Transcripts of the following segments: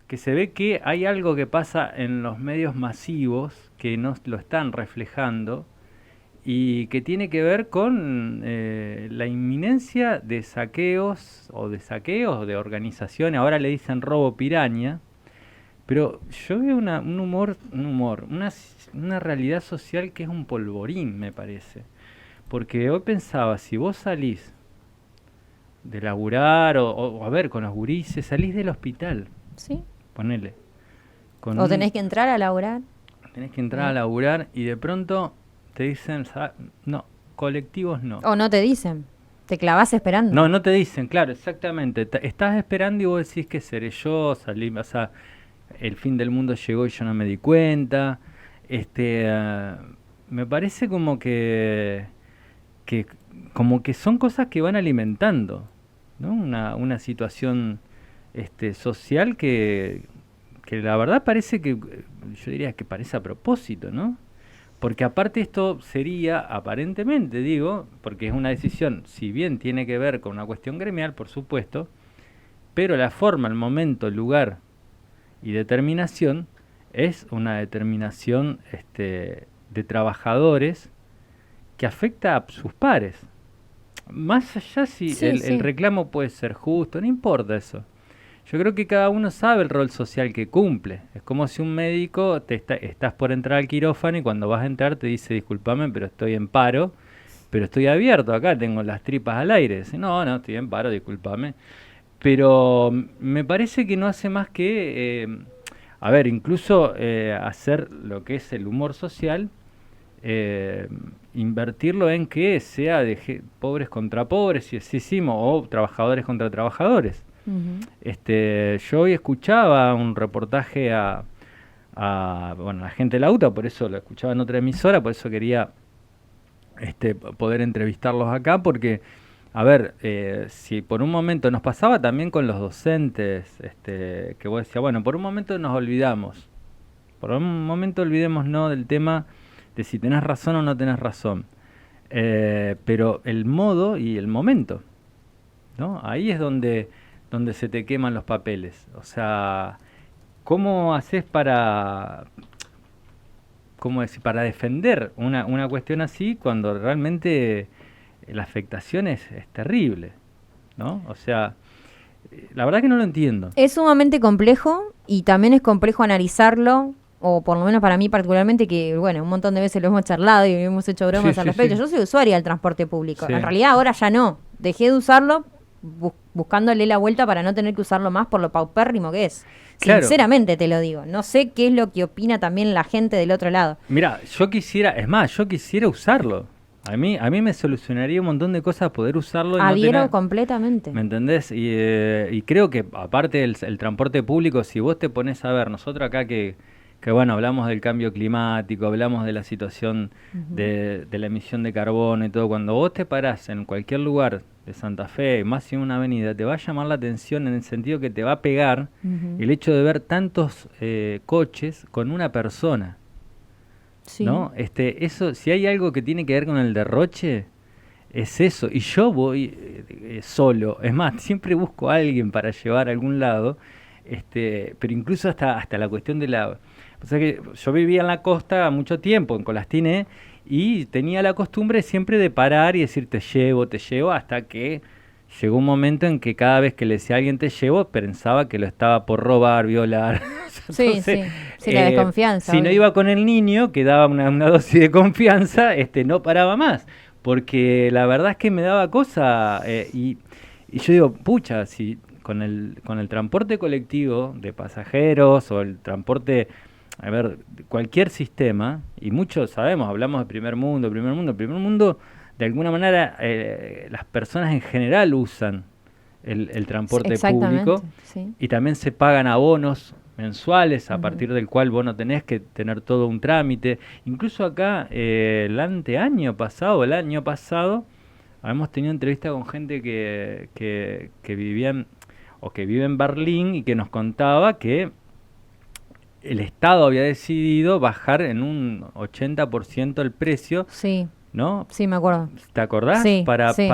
que se ve que hay algo que pasa en los medios masivos que no lo están reflejando y que tiene que ver con la inminencia de saqueos o de organizaciones, ahora le dicen robo piraña, pero yo veo una realidad social que es un polvorín, me parece. Porque hoy pensaba, si vos salís de laburar o a ver, con los gurises, salís del hospital, Sí. ponele, con O un, tenés que entrar a laburar. tenés que entrar a ¿Eh? laburar y de pronto te dicen, no, colectivos no. O no te dicen. Te clavás esperando. No, no te dicen, claro, exactamente. Estás esperando y vos decís que seré yo, salí, o sea, el fin del mundo llegó y yo no me di cuenta. Este, me parece que como que son cosas que van alimentando, ¿no? Una situación social que la verdad parece que, yo diría que parece a propósito, ¿no? Porque aparte esto sería, aparentemente digo, porque es una decisión, si bien tiene que ver con una cuestión gremial, por supuesto, pero la forma, el momento, el lugar y determinación es una determinación de trabajadores que afecta a sus pares. Más allá si Sí, el sí. reclamo puede ser justo, no importa eso. Yo creo que cada uno sabe el rol social que cumple. Es como si un médico estás por entrar al quirófano y cuando vas a entrar te dice, discúlpame, pero estoy en paro, pero estoy abierto acá, tengo las tripas al aire. Dice, no, no, estoy en paro, discúlpame. Pero me parece que no hace más que, a ver, incluso hacer lo que es el humor social, eh, invertirlo en que sea de pobres contra pobres, si así decimos, o trabajadores contra trabajadores. Ujú. Yo hoy escuchaba un reportaje bueno, a la gente de la UTA, por eso lo escuchaba en otra emisora, por eso quería poder entrevistarlos acá, porque, a ver, si por un momento nos pasaba también con los docentes, que vos decías, bueno, por un momento nos olvidamos, por un momento olvidémonos del tema de si tenés razón o no tenés razón, pero el modo y el momento, ¿no? Ahí es donde se te queman los papeles. O sea, ¿cómo haces cómo decir, para defender una cuestión así cuando realmente la afectación es terrible, ¿no? O sea, la verdad que no lo entiendo. Es sumamente complejo y también es complejo analizarlo, o por lo menos para mí particularmente, que bueno, un montón de veces lo hemos charlado y hemos hecho Sí, bromas al sí, respecto. sí. Yo soy usuaria del transporte público. En Sí. realidad ahora ya no. Dejé de usarlo buscándole la vuelta para no tener que usarlo más por lo paupérrimo que es. Claro, Sinceramente te lo digo. No sé qué es lo que opina también la gente del otro lado. mira, yo quisiera, es más, yo quisiera usarlo. A mí me solucionaría un montón de cosas poder usarlo y no Adhiero tener. completamente. ¿Me entendés? Y creo que aparte del transporte público, si vos te pones a ver, nosotros acá que bueno, hablamos del cambio climático, hablamos de la situación Ujú. de la emisión de carbono y todo, cuando vos te parás en cualquier lugar de Santa Fe, más si en una avenida, te va a llamar la atención en el sentido que te va a pegar Ujú. el hecho de ver tantos coches con una persona, Sí. ¿no? Eso, si hay algo que tiene que ver con el derroche, es eso, y yo voy solo, es más, siempre busco a alguien para llevar a algún lado, pero incluso hasta la cuestión de la. O sea que yo vivía en la costa mucho tiempo, en Colastiné, y tenía la costumbre siempre de parar y decir te llevo, hasta que llegó un momento en que cada vez que le decía a alguien te llevo, pensaba que lo estaba por robar, violar. Sí, Entonces, sí. Sí, la desconfianza, si no obvio. iba con el niño, que daba una dosis de confianza, no paraba más porque la verdad es que me daba cosa y yo digo, pucha, si con el transporte colectivo de pasajeros o el transporte, a ver, cualquier sistema, y muchos sabemos, hablamos de primer mundo, de alguna manera las personas en general usan el Sí, transporte público exactamente, sí. y también se pagan abonos mensuales a Ujú. partir del cual vos no tenés que tener todo un trámite. Incluso acá el anteaño pasado, el año pasado, hemos tenido entrevista con gente que vivían o que vive en Berlín y que nos contaba que el Estado había decidido bajar en un 80% el precio Sí. ¿no? Sí, me acuerdo. ¿Te acordás? Sí, Para, sí.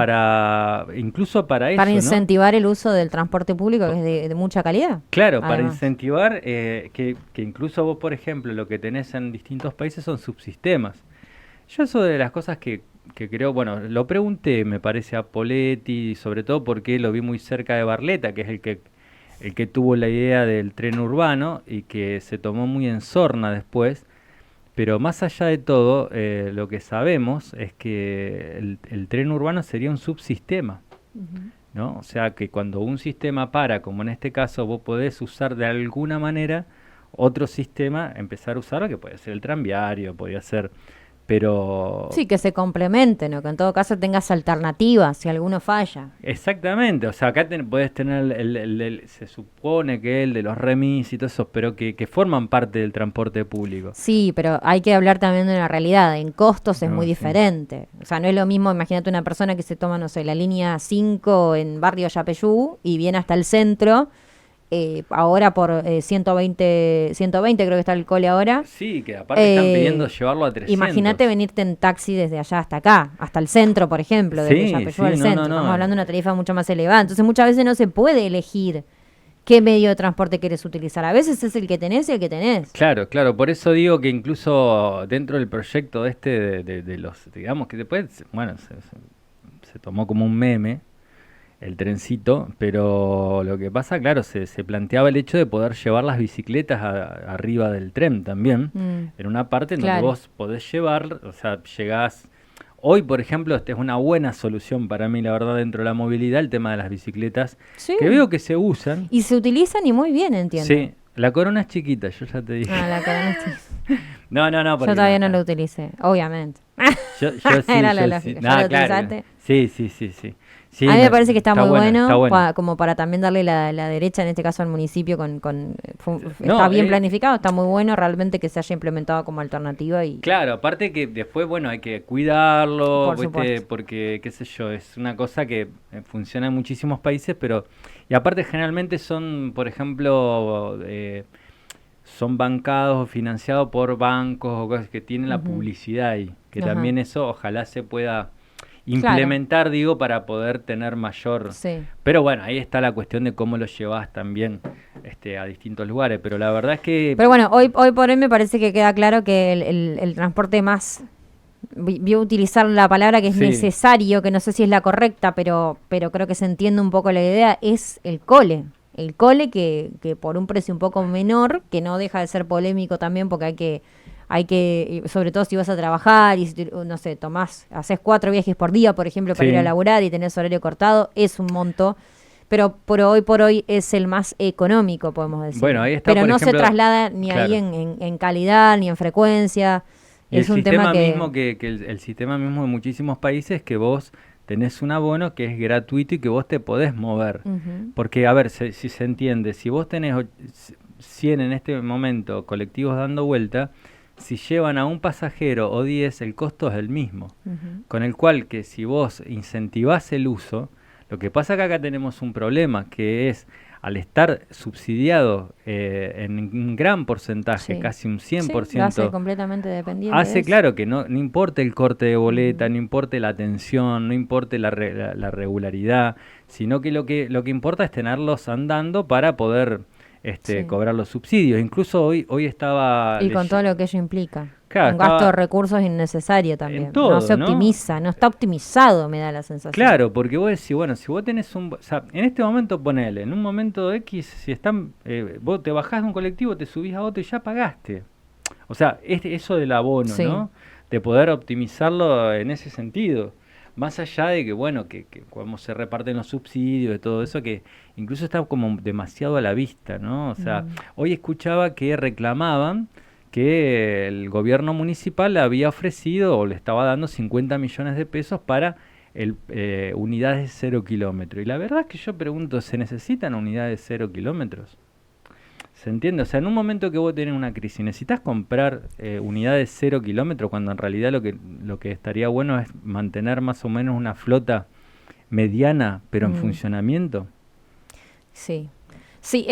incluso para eso, Para ¿no? incentivar el uso del transporte público, que es de mucha calidad. Claro, para Además. incentivar que incluso vos, por ejemplo, lo que tenés en distintos países son subsistemas. Yo eso de las cosas que creo, bueno, lo pregunté, me parece, a Poletti, sobre todo porque lo vi muy cerca de Barletta, que es el que tuvo la idea del tren urbano y que se tomó muy en sorna después. Pero más allá de todo, lo que sabemos es que el tren urbano sería un subsistema, Ujú. ¿no? O sea que cuando un sistema para, como en este caso, vos podés usar de alguna manera otro sistema, empezar a usarlo, que puede ser el tranviario, podría ser, pero Sí, que se complementen, o que en todo caso tengas alternativas si alguno falla. exactamente, o sea, acá podés tener se supone que el de los remis y todo eso, pero que forman parte del transporte público. Sí, pero hay que hablar también de una realidad. En costos es muy No, sí. diferente. O sea, no es lo mismo, imagínate una persona que se toma, no sé, la línea 5 en Barrio Yapeyú y viene hasta el centro. Ahora por 120 creo que está el cole ahora. Sí, que aparte están pidiendo Eh, llevarlo a 300. Imagínate venirte en taxi desde allá hasta acá, hasta el centro, por ejemplo, desde Sí, Yapeyú sí, al no, centro. no, no. Estamos hablando de una tarifa mucho más elevada. Entonces muchas veces no se puede elegir qué medio de transporte quieres utilizar. A veces es el que tenés y el que tenés. Claro, claro, por eso digo que incluso dentro del proyecto este de los, digamos que después, bueno, se tomó como un meme el trencito, pero lo que pasa, claro, se planteaba el hecho de poder llevar las bicicletas arriba del tren también, Mm, en una parte en donde claro. vos podés llevar, o sea, llegás. Hoy, por ejemplo, esta es una buena solución para mí, la verdad, dentro de la movilidad, el tema de las bicicletas, Sí. que veo que se usan. Y se utilizan y muy bien, entiendo. Sí, la Corona es chiquita, yo ya te dije. Ah, la Corona sí. No, Yo porque todavía no lo utilicé, obviamente. Yo sí, Era yo la sí. lógica. ¿Ya Nada, lo claro. utilizaste? Sí, sí, sí, sí. Sí, A mí me parece que está muy bueno, está bueno. como para también darle la derecha, en este caso al municipio, No, está bien planificado, está muy bueno realmente que se haya implementado como alternativa y claro, aparte que después, bueno, hay que cuidarlo, por ¿viste? supuesto. Porque, qué sé yo, es una cosa que funciona en muchísimos países, pero... Y aparte generalmente son, por ejemplo, son bancados o financiados por bancos o cosas que tienen la Ujú. publicidad ahí, que Ajá. también eso ojalá se pueda Claro, implementar, digo, para poder tener mayor... sí. Pero bueno, ahí está la cuestión de cómo lo llevas también a distintos lugares, pero la verdad es que... Pero bueno, hoy por hoy me parece que queda claro que el transporte más, voy a utilizar la palabra que es Sí, necesario, que no sé si es la correcta, pero creo que se entiende un poco la idea, es el cole. El cole que por un precio un poco menor, que no deja de ser polémico también porque y sobre todo si vas a trabajar y si, no sé, haces 4 viajes por día, por ejemplo, para ir a sí. laburar y tenés horario cortado, es un monto. Pero por hoy es el más económico, podemos decir. Bueno, ahí está, Pero por no se ejemplo, traslada ni ahí claro. en calidad, ni en frecuencia. Y el Es un tema sistema que... mismo, que el sistema mismo de muchísimos países, que vos tenés un abono que es gratuito y que vos te podés mover. Ujú, Porque, a ver, si se entiende, si vos tenés 100 en este momento colectivos dando vuelta, si llevan a un pasajero o 10, el costo es el mismo. ujú. Con el cual que si vos incentivás el uso, lo que pasa que acá tenemos un problema, que es al estar subsidiado en un gran porcentaje, Sí. casi un Sí, lo hace 100%, completamente dependiente de hace eso. claro que no importe el corte de boleta, Ujú. no importe la atención, no importe la regularidad, sino que lo que importa es tenerlos andando para poder Sí. cobrar los subsidios. Incluso hoy estaba... Y con todo lo que ello implica. Claro, Un gasto de estaba recursos innecesario en también. No se todo, ¿no? optimiza, no está optimizado, me da la sensación. Claro, porque vos decís, bueno, si vos tenés un... O sea, en este momento ponele, en un momento X, si están... vos te bajás de un colectivo, te subís a otro y ya pagaste. O sea, eso del abono, Sí. ¿no? De poder optimizarlo en ese sentido. Más allá de que, bueno, que cómo se reparten los subsidios, de todo eso, que incluso está como demasiado a la vista, ¿no? O sea, Mm. hoy escuchaba que reclamaban que el gobierno municipal le había ofrecido o le estaba dando 50 millones de pesos para unidades de 0 kilómetro. Y la verdad es que yo pregunto, ¿se necesitan unidades de 0 kilómetros? ¿Se entiende? O sea, en un momento que vos tenés una crisis, ¿necesitas comprar unidades 0 kilómetros cuando en realidad lo que estaría bueno es mantener más o menos una flota mediana, pero en Mm. funcionamiento? Sí. Sí,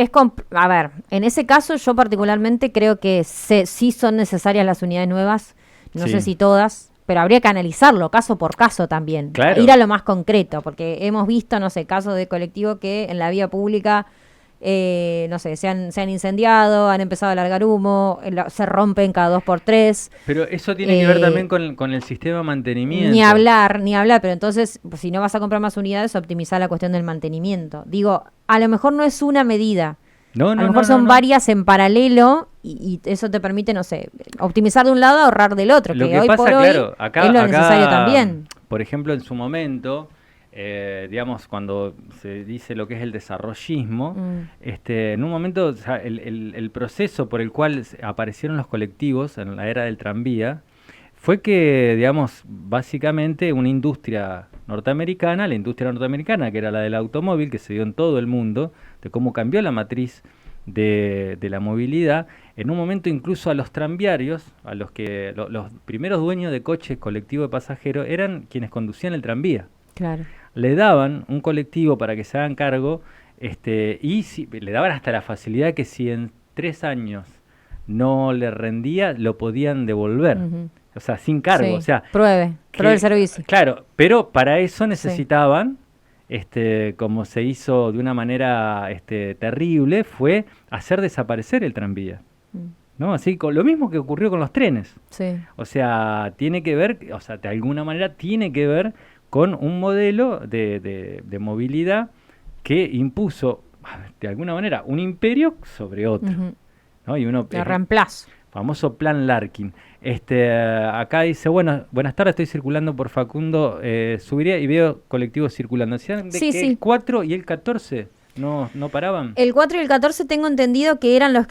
a ver, en ese caso yo particularmente creo que sí son necesarias las unidades nuevas, no sé Sí, si todas, pero habría que analizarlo caso por caso también, Claro. ir a lo más concreto, porque hemos visto, no sé, casos de colectivos que en la vía pública, no sé, se han incendiado, han empezado a largar humo, se rompen cada 2 por 3. Pero eso tiene que ver también con el sistema de mantenimiento. Ni hablar, pero entonces, pues, si no vas a comprar más unidades, optimizar la cuestión del mantenimiento. Digo, a lo mejor no es una medida, No, a no, lo mejor no, son no. varias en paralelo y eso te permite, no sé, optimizar de un lado, ahorrar del otro, Lo que que hoy pasa, por hoy claro, acá, es lo necesario también. por ejemplo, en su momento, digamos, cuando se dice lo que es el desarrollismo, en un momento, o sea, el proceso por el cual aparecieron los colectivos en la era del tranvía fue que, digamos, básicamente una industria norteamericana, la industria norteamericana, que era la del automóvil, que se dio en todo el mundo, de cómo cambió la matriz de la movilidad, en un momento incluso a los tranviarios, a los que los primeros dueños de coches colectivos de pasajeros eran quienes conducían el tranvía. Claro. Le daban un colectivo para que se hagan cargo, y le daban hasta la facilidad que si en 3 años no le rendía, lo podían devolver. Ujú. O sea, sin cargo. Sí, O sea, pruebe el servicio. claro, pero para eso necesitaban, como se hizo de una manera terrible, fue hacer desaparecer el tranvía. ¿No? Así, con lo mismo que ocurrió con los trenes. Sí. O sea, tiene que ver, o sea, de alguna manera tiene que ver con un modelo de movilidad que impuso, de alguna manera, un imperio sobre otro. Ujú. ¿No? Y uno, El reemplazo. famoso plan Larkin. Acá dice, bueno, buenas tardes, estoy circulando por Facundo, subiría y veo colectivos circulando. ¿Decían de Sí, que sí. el 4 y el 14 no paraban? El 4 y el 14 tengo entendido que eran los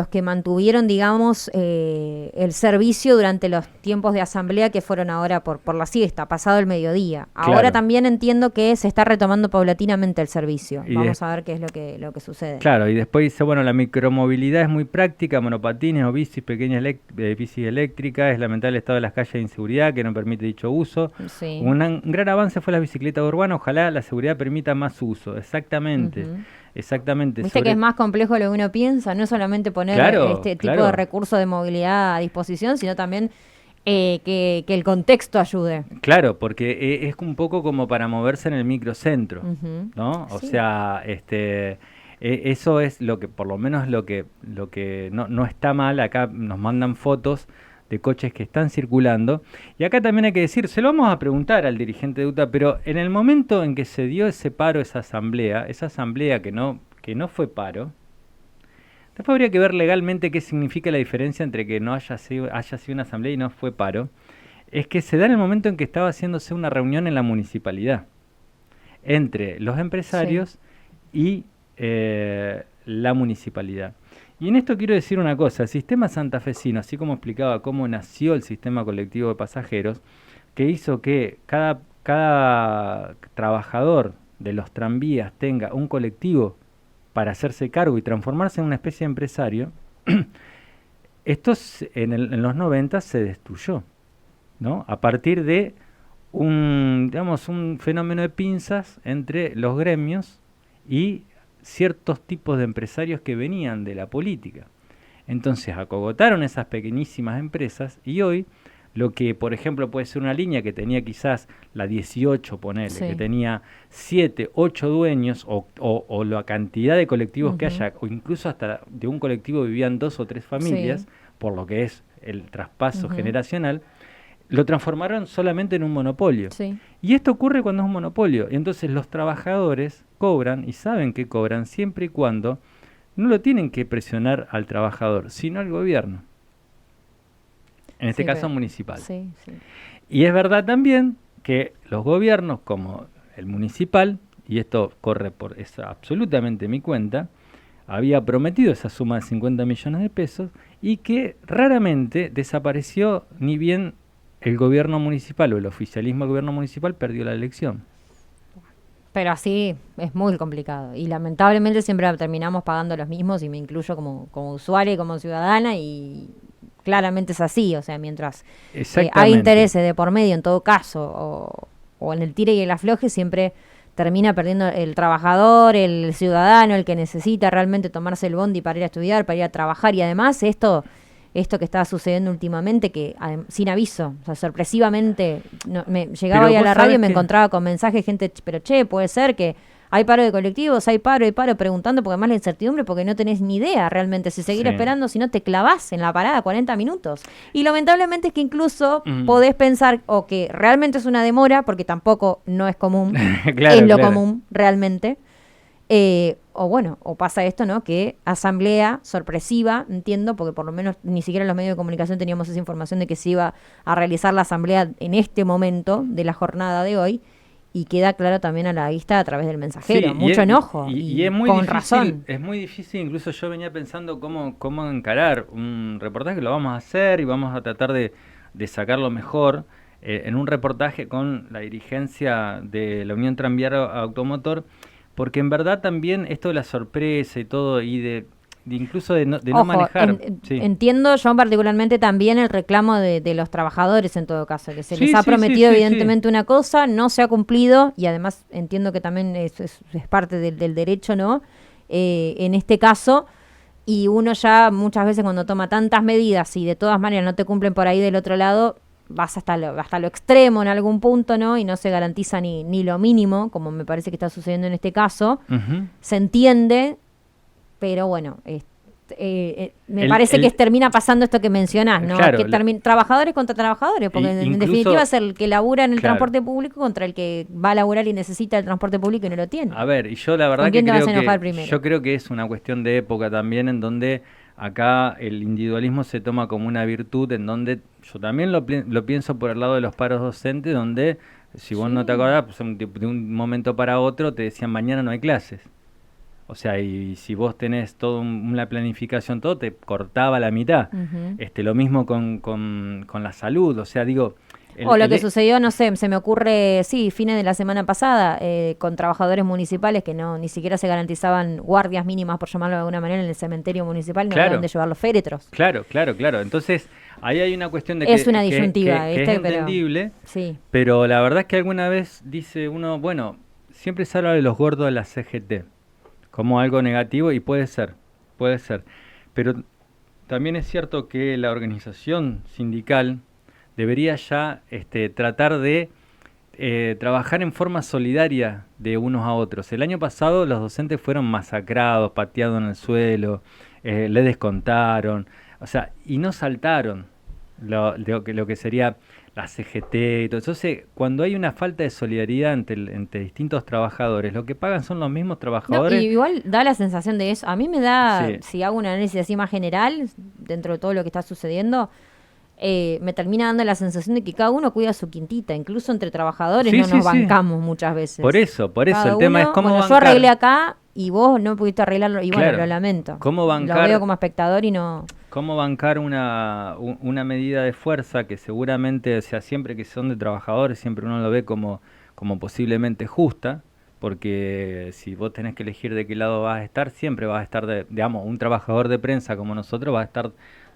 que mantuvieron, digamos, el servicio durante los tiempos de asamblea que fueron ahora por la siesta, pasado el mediodía. Ahora Claro. también entiendo que se está retomando paulatinamente el servicio. Y Vamos a ver qué es lo que sucede. Claro, y después dice, bueno, la micromovilidad es muy práctica, monopatines o bicis, pequeñas bicis eléctricas, es lamentable el estado de las calles de inseguridad que no permite dicho uso. Sí. Un gran avance fue la bicicleta urbana, ojalá la seguridad permita más uso, exactamente. Ujú. Exactamente. Viste que es más complejo de lo que uno piensa, no es solamente poner Claro, este tipo claro. de recursos de movilidad a disposición, sino también que el contexto ayude. Claro, porque es un poco como para moverse en el microcentro, Ujú. ¿no? O Sí. sea, eso es lo que, por lo menos lo que no está mal. Acá nos mandan fotos de coches que están circulando. Y acá también hay que decir, se lo vamos a preguntar al dirigente de UTA, pero en el momento en que se dio ese paro, esa asamblea que no fue paro, después habría que ver legalmente qué significa la diferencia entre que no haya sido una asamblea y no fue paro. Es que se da en el momento en que estaba haciéndose una reunión en la municipalidad entre los empresarios y la municipalidad. Y en esto quiero decir una cosa, el sistema santafesino, así como explicaba cómo nació el sistema colectivo de pasajeros, que hizo que cada trabajador de los tranvías tenga un colectivo para hacerse cargo y transformarse en una especie de empresario, esto en los 90 se destruyó, ¿no? A partir de un fenómeno de pinzas entre los gremios y ciertos tipos de empresarios que venían de la política. Entonces acogotaron esas pequeñísimas empresas y hoy lo que, por ejemplo, puede ser una línea que tenía quizás la 18, ponele, Sí. que tenía 7, 8 dueños o la cantidad de colectivos que haya, o incluso hasta de un colectivo vivían 2 o 3 familias, Sí. por lo que es el traspaso Ujú. generacional, lo transformaron solamente en un monopolio. Sí. Y esto ocurre cuando es un monopolio. Y entonces los trabajadores cobran y saben que cobran siempre y cuando no lo tienen que presionar al trabajador, sino al gobierno. En este Sí, caso pero- municipal. Sí, sí. Y es verdad también que los gobiernos como el municipal, y esto corre es absolutamente mi cuenta, había prometido esa suma de 50 millones de pesos y que raramente desapareció ni bien el gobierno municipal o el oficialismo del gobierno municipal perdió la elección. Pero así es muy complicado. Y lamentablemente siempre terminamos pagando los mismos, y me incluyo como usuaria y como ciudadana, y claramente es así. O sea, mientras hay Exactamente. intereses de por medio en todo caso, o en el tire y el afloje, siempre termina perdiendo el trabajador, el ciudadano, el que necesita realmente tomarse el bondi para ir a estudiar, para ir a trabajar. Y además esto esto que estaba sucediendo últimamente, que sin aviso, o sea, sorpresivamente, me llegaba Pero ahí a vos la radio y sabés me que... encontraba con mensajes de gente, pero che, puede ser que hay paro de colectivos, hay paro, preguntando, porque además la incertidumbre, porque no tenés ni idea realmente si seguir Sí. esperando, si no te clavás en la parada 40 minutos. Y lamentablemente es que incluso Mm. podés pensar o que realmente es una demora, porque tampoco no es común, es Claro, lo claro. común realmente. O bueno, o pasa esto, ¿no? Que asamblea sorpresiva, entiendo, porque por lo menos ni siquiera los medios de comunicación teníamos esa información de que se iba a realizar la asamblea en este momento de la jornada de hoy, y queda claro también a la vista a través del mensajero. Sí, Mucho enojo y y con razón. es muy difícil, incluso yo venía pensando cómo encarar un reportaje, que lo vamos a hacer y vamos a tratar de sacarlo mejor, en un reportaje con la dirigencia de la Unión Tranviaria Automotor, porque en verdad también esto de la sorpresa y todo, y de incluso de no Ojo, manejar, sí. entiendo yo particularmente también el reclamo de los trabajadores en todo caso, que se les Sí, ha sí, sí, prometido sí, sí. evidentemente una cosa, no se ha cumplido y además entiendo que también es parte del derecho, ¿no? En este caso, y uno ya muchas veces cuando toma tantas medidas y de todas maneras no te cumplen por ahí del otro lado, vas hasta lo extremo en algún punto, ¿no? Y no se garantiza ni lo mínimo, como me parece que está sucediendo en este caso. Ujú. Se entiende, pero bueno, me El, parece que el, termina pasando esto que mencionás, ¿no? claro, Que trabajadores contra trabajadores, porque en definitiva incluso, es el que labura en el claro. transporte público contra el que va a laburar y necesita el transporte público y no lo tiene. A ver, y yo la ¿Con verdad que quién te vas a enojar primero? yo creo que es una cuestión de época también en donde acá el individualismo se toma como una virtud, en donde yo también lo pienso por el lado de los paros docentes, donde si vos no te Sí. acordás, pues, de un momento para otro te decían mañana no hay clases. O sea, y si vos tenés toda una planificación, todo te cortaba la mitad. Ujú. Lo mismo con la salud, o sea, digo, O lo que el, sucedió, no sé, se me ocurre, sí, fines de la semana pasada, con trabajadores municipales que no ni siquiera se garantizaban guardias mínimas, por llamarlo de alguna manera, en el cementerio municipal, no había claro. dónde llevar los féretros. Claro, claro, claro. Entonces, ahí hay una cuestión de Es una disyuntiva, que es pero entendible, sí. pero la verdad es que alguna vez dice uno, bueno, siempre se habla de los gordos de la CGT como algo negativo y puede ser. Pero también es cierto que la organización sindical debería ya tratar de trabajar en forma solidaria de unos a otros. El año pasado los docentes fueron masacrados, pateados en el suelo, le descontaron, o sea, y no saltaron lo que sería la CGT y todo. Entonces, cuando hay una falta de solidaridad entre distintos trabajadores, lo que pagan son los mismos No, y trabajadores. igual da la sensación de eso. A mí me da, Sí, si hago un análisis así más general, dentro de todo lo que está sucediendo, me termina dando la sensación de que cada uno cuida su quintita. Incluso entre trabajadores sí, no sí, nos sí. bancamos muchas veces. Por eso, Cada el tema es uno, cómo bueno, yo arreglé bancar, acá y vos no pudiste arreglarlo. Y bueno, lo claro, lamento. cómo Lo veo bancar como espectador y no... cómo bancar una medida de fuerza que seguramente, o sea, siempre que son de trabajadores, siempre uno lo ve como posiblemente justa, porque si vos tenés que elegir de qué lado vas a estar, siempre vas a estar, digamos, un trabajador de prensa como nosotros va a estar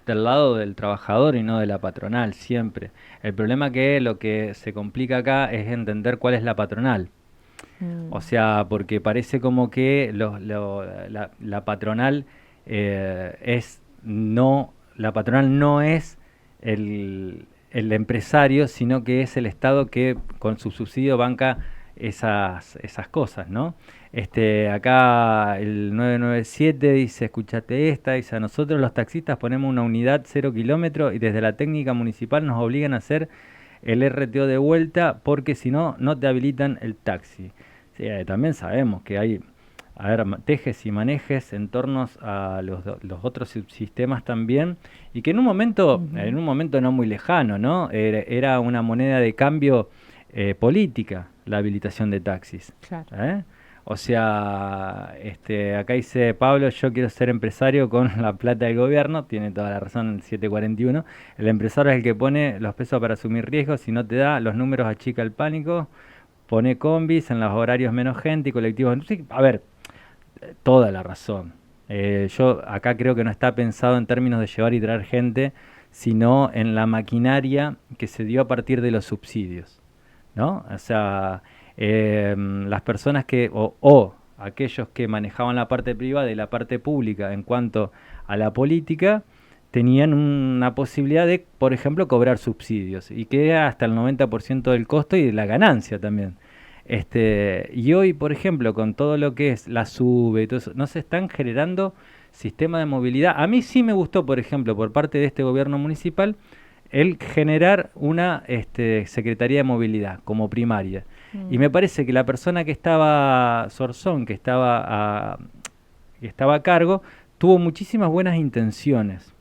del lado del trabajador y no de la patronal, siempre. El problema que lo que se complica acá es entender cuál es la patronal. O Mm. sea, porque parece como que la patronal es no, la patronal no es el empresario, sino que es el Estado que con su subsidio banca esas cosas, ¿no? Acá el 997 dice, escúchate esta, dice, a nosotros los taxistas ponemos una unidad 0 kilómetros y desde la técnica municipal nos obligan a hacer el RTO de vuelta porque si no, no te habilitan el taxi. Sí, también sabemos que hay, a ver, tejes y manejes en torno a los otros subsistemas también, y que en Ujú. un momento no muy lejano, ¿no? Era una moneda de cambio política la habilitación de taxis. Claro. ¿Eh? O sea, acá dice Pablo, yo quiero ser empresario con la plata del gobierno, tiene toda la razón el 741. El empresario es el que pone los pesos para asumir riesgos, si no te da los números achica el pánico, pone combis en los horarios menos gente y colectivos. Sí, a ver, toda la razón. Yo acá creo que no está pensado en términos de llevar y traer gente, sino en la maquinaria que se dio a partir de los subsidios, ¿no? O sea, las personas o aquellos que manejaban la parte privada y la parte pública en cuanto a la política, tenían una posibilidad de, por ejemplo, cobrar subsidios y que hasta el 90% del costo y de la ganancia también. Y hoy, por ejemplo, con todo lo que es la SUBE y todo eso, no se están generando sistemas de movilidad. A mí sí me gustó, por ejemplo, por parte de este gobierno municipal, el generar una Secretaría de Movilidad como primaria. Y me parece que la persona que estaba, Sorzón, que estaba a cargo, tuvo muchísimas buenas intenciones.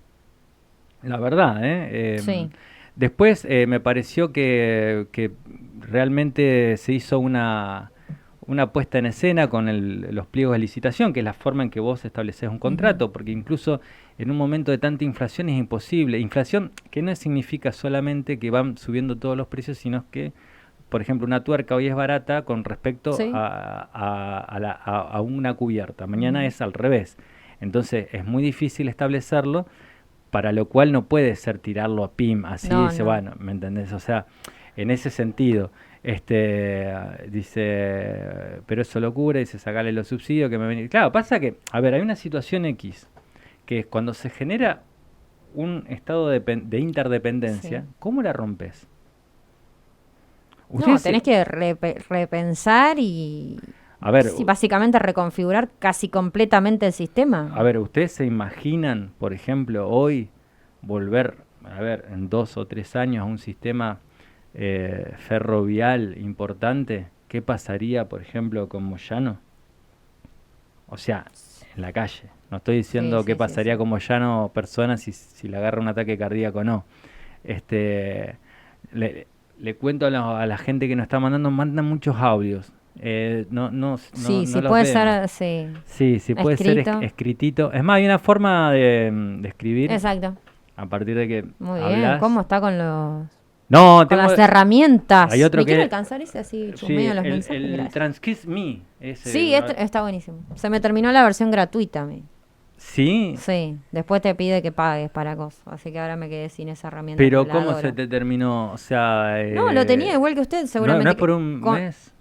La verdad, ¿eh? Sí. Después me pareció que realmente se hizo una puesta en escena con los pliegos de licitación, que es la forma en que vos estableces un contrato, porque incluso en un momento de tanta inflación es imposible. Inflación que no significa solamente que van subiendo todos los precios, sino que, por ejemplo, una tuerca hoy es barata con respecto Sí. a una cubierta. Mañana es al revés. Entonces es muy difícil establecerlo, para lo cual no puede ser tirarlo a PIM, así No, dice, no. bueno, ¿me entendés? O sea, en ese sentido, dice, pero eso lo cubre, dice, sacarle los subsidios que me ven. Claro, pasa que, a ver, hay una situación X, que es cuando se genera un estado de interdependencia, Sí. ¿cómo la rompes? No, Ustedes, tenés que repensar y a ver, sí, básicamente reconfigurar casi completamente el sistema. a ver, ¿ustedes se imaginan, por ejemplo, hoy volver, a ver, en 2 o 3 años a un sistema ferrovial importante? ¿Qué pasaría, por ejemplo, con Moyano? O sea, en la calle. No estoy Sí, diciendo qué sí, sí, pasaría sí. con Moyano persona si le agarra un ataque cardíaco o no. Este, le, le cuento a la gente que nos está mandando, mandan muchos audios. Sí, No sí, los puede vemos. ser, sí, Sí, sí, puede ser escrito. escritito. Es más, hay una forma de escribir Exacto. a partir de que Muy bien. hablas. ¿Cómo está con los No, con tengo. las Hay herramientas? otro ¿Me quiere que. alcanzar ese así Sí, chusmeo los mensajes? el Gracias. Transcript Me. Ese, Sí, está buenísimo. Se me terminó la versión gratuita. sí, Sí, después te pide que pagues para cosas. Así que ahora me quedé sin esa herramienta que pero la ¿cómo se adoro. te terminó? O sea, No, lo tenía igual que usted, no seguramente es por que un con mes.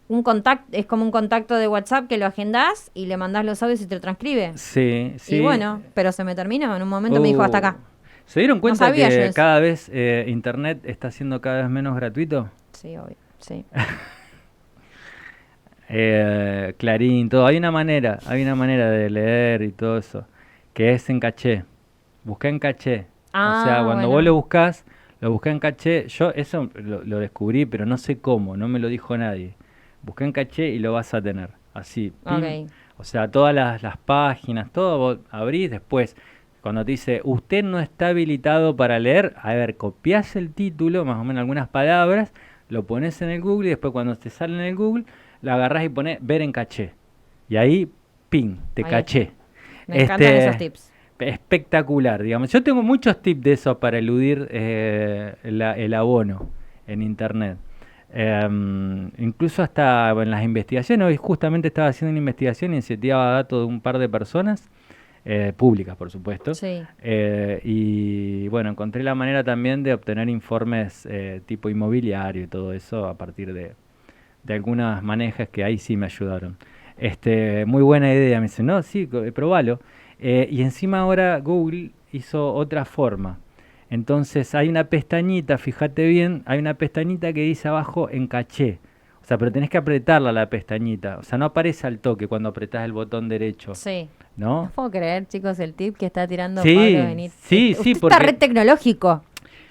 un contacto, es como un contacto de WhatsApp que lo agendás y le mandás los audios y te lo transcribe. Sí, Y sí. bueno, pero se me terminó. En un momento me dijo hasta Uh, acá. ¿Se dieron No cuenta sabía yo que eso. cada vez Internet está siendo cada vez menos gratuito? Sí, obvio. Sí. Clarín, todo. Hay una manera de leer y todo eso, que es en caché. Busca en caché. O sea, Ah, cuando vos bueno. lo buscá en caché. Yo eso lo descubrí, pero no sé cómo, no me lo dijo nadie. Busca en caché y lo vas a tener. Así, pim. Ok. O sea, todas las páginas, todo vos abrís después. Cuando te dice, usted no está habilitado para leer, a ver, copias el título, más o menos algunas palabras, lo pones en el Google y después cuando te sale en el Google, lo agarrás y pones ver en caché. Y ahí, ping, te Ahí está. caché. Me encantan esos tips. Espectacular, digamos. Yo tengo muchos tips de eso para eludir el abono en internet. Incluso hasta en las investigaciones, hoy justamente estaba haciendo una investigación y incentivaba datos de un par de personas, públicas por supuesto, Sí. y bueno, encontré la manera también de obtener informes tipo inmobiliario y todo eso a partir de algunas manejas que ahí sí me ayudaron. Muy buena idea, me dice, no, sí, probalo. Y encima ahora Google hizo otra forma. Entonces hay una pestañita, fíjate bien, hay una pestañita que dice abajo en caché. O sea, pero tenés que apretarla la pestañita. O sea, no aparece al toque cuando apretás el botón derecho, Sí. No ¿no? puedo creer, chicos, el tip que está tirando Pablo Sí, Benítez. sí, sí, Usted está re porque tecnológico.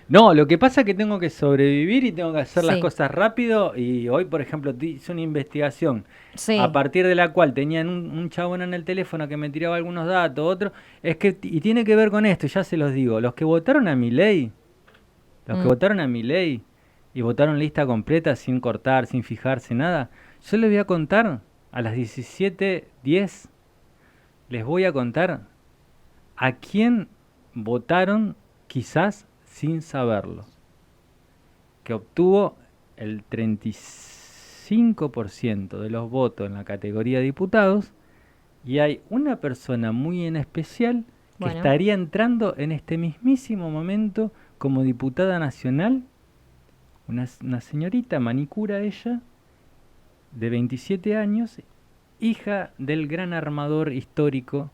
no, lo que pasa es que tengo que sobrevivir y tengo que hacer las Sí, cosas rápido. Y hoy, por ejemplo, hice una investigación a sí. partir de la cual tenían un chabón en el teléfono que me tiraba algunos datos, otro. Y tiene que ver con esto, ya se los digo. Los que votaron a mi ley, los que Mm, votaron a mi ley y votaron lista completa sin cortar, sin fijarse nada, yo les voy a contar a las 17:10, les voy a contar a quién votaron quizás sin saberlo, que obtuvo el 35% de los votos en la categoría de diputados, y hay una persona muy en especial que bueno, estaría entrando en este mismísimo momento como diputada nacional, una señorita manicura ella, de 27 años, hija del gran armador histórico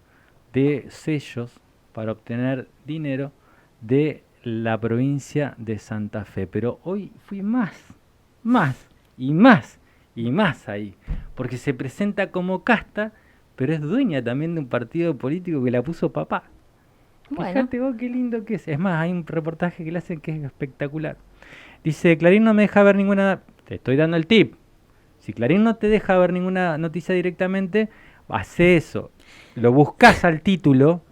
de sellos para obtener dinero de la provincia de Santa Fe. Pero hoy fui más y más ahí, porque se presenta como casta, pero es dueña también de un partido político que la puso papá. Bueno, Fíjate vos qué lindo que es. Es más, hay un reportaje que le hacen que es espectacular. Dice, Clarín no me deja ver ninguna... Te estoy dando el tip. Si Clarín no te deja ver ninguna noticia directamente, hace eso. Lo buscas al título,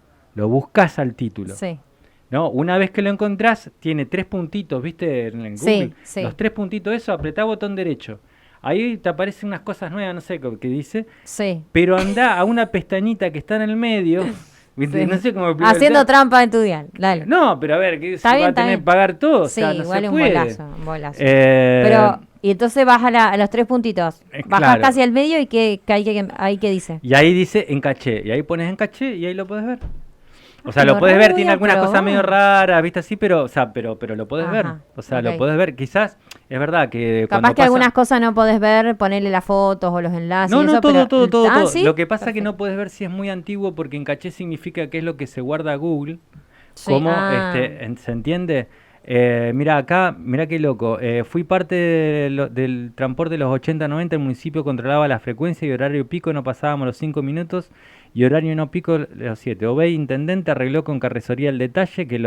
sí, ¿no? Una vez que lo encontrás, tiene 3 puntitos, ¿viste? En Google. sí, sí, Los 3 puntitos, eso, apretá botón derecho. Ahí te aparecen unas cosas nuevas, no sé qué dice, sí. pero anda a una pestañita que está en el medio, ¿viste? Sí. No sé cómo explicar. Haciendo trampa en tu dial, dale. No, pero a ver, que Está se bien, va a está tener bien. que pagar todo, o Sí, sea, no igual se es puede. un bolazo. Eh, Pero, y entonces vas a los 3 puntitos. Bajás claro. casi al medio y ahí que dice. Y ahí dice en caché, y ahí pones en caché y ahí lo puedes ver. O sea, Ay, lo puedes ver, voy tiene a algunas cosas medio probar. raras, ¿viste? Así, pero, o sea, pero lo puedes ver. Ajá, O sea, lo ok. puedes ver. Quizás, es verdad que Capaz cuando que pasa... algunas cosas no podés ver, ponerle las fotos o los enlaces No, y no, eso, todo, pero... todo. ¿sí? Lo que pasa que Perfecto. no puedes ver si es muy antiguo porque en caché significa que es lo que se guarda Google. Sí, ¿Cómo? ¿Se entiende? Mira acá, mira qué loco. Fui parte del transporte de los 80-90. El municipio controlaba la frecuencia y horario pico, no pasábamos los 5 minutos. Y horario no pico, los 7. Obey, intendente, arregló con carrocería el detalle que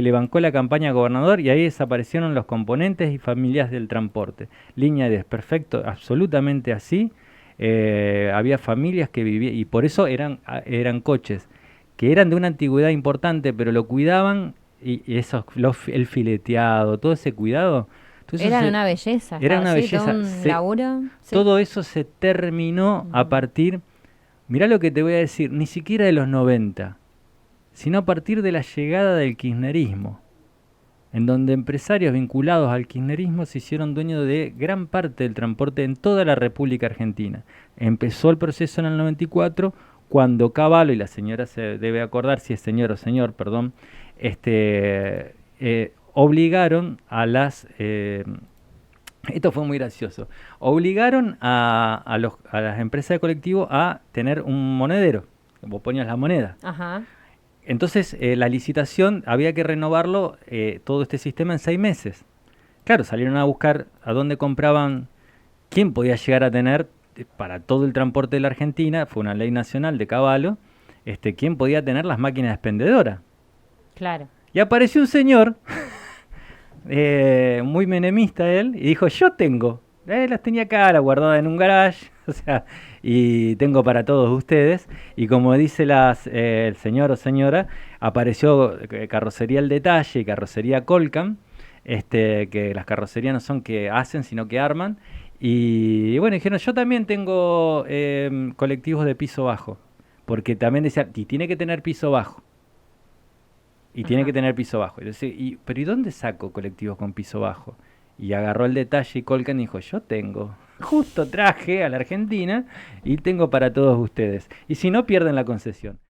le bancó la campaña gobernador y ahí desaparecieron los componentes y familias del transporte. Línea 10, perfecto, absolutamente así. Había familias que vivían, y por eso eran coches que eran de una antigüedad importante, pero lo cuidaban y eso, el fileteado, todo ese cuidado, todo eso Eran una belleza, era una sí, todo belleza. un laburo. Sí. Todo eso se terminó a partir, mirá lo que te voy a decir, ni siquiera de los 90, sino a partir de la llegada del kirchnerismo, en donde empresarios vinculados al kirchnerismo se hicieron dueños de gran parte del transporte en toda la República Argentina. Empezó el proceso en el 94, cuando Cavallo, y la señora se debe acordar si es señor o señor, perdón, obligaron a esto fue muy gracioso, obligaron a las empresas de colectivo a tener un monedero, vos ponías la moneda. Ajá. Entonces, la licitación había que renovarlo, todo este sistema en 6 meses. Claro, salieron a buscar a dónde compraban, quién podía llegar a tener para todo el transporte de la Argentina, fue una ley nacional de Cavallo, quién podía tener las máquinas expendedoras. Claro. Y apareció un señor, muy menemista él, y dijo, yo tengo. Las tenía acá, la guardada en un garage, o sea, y tengo para todos ustedes. Y como dice el señor o señora, apareció carrocería El Detalle y carrocería Colcam, que las carrocerías no son que hacen, sino que arman. Y bueno, dijeron, yo también tengo colectivos de piso bajo, porque también decían, y tiene que tener piso bajo. Y tiene que Ajá. tener piso bajo. Y decía, pero ¿y dónde saco colectivos con piso bajo? Y agarró El Detalle y Colcan y dijo, yo tengo. Justo traje a la Argentina y tengo para todos ustedes. Y si no, pierden la concesión.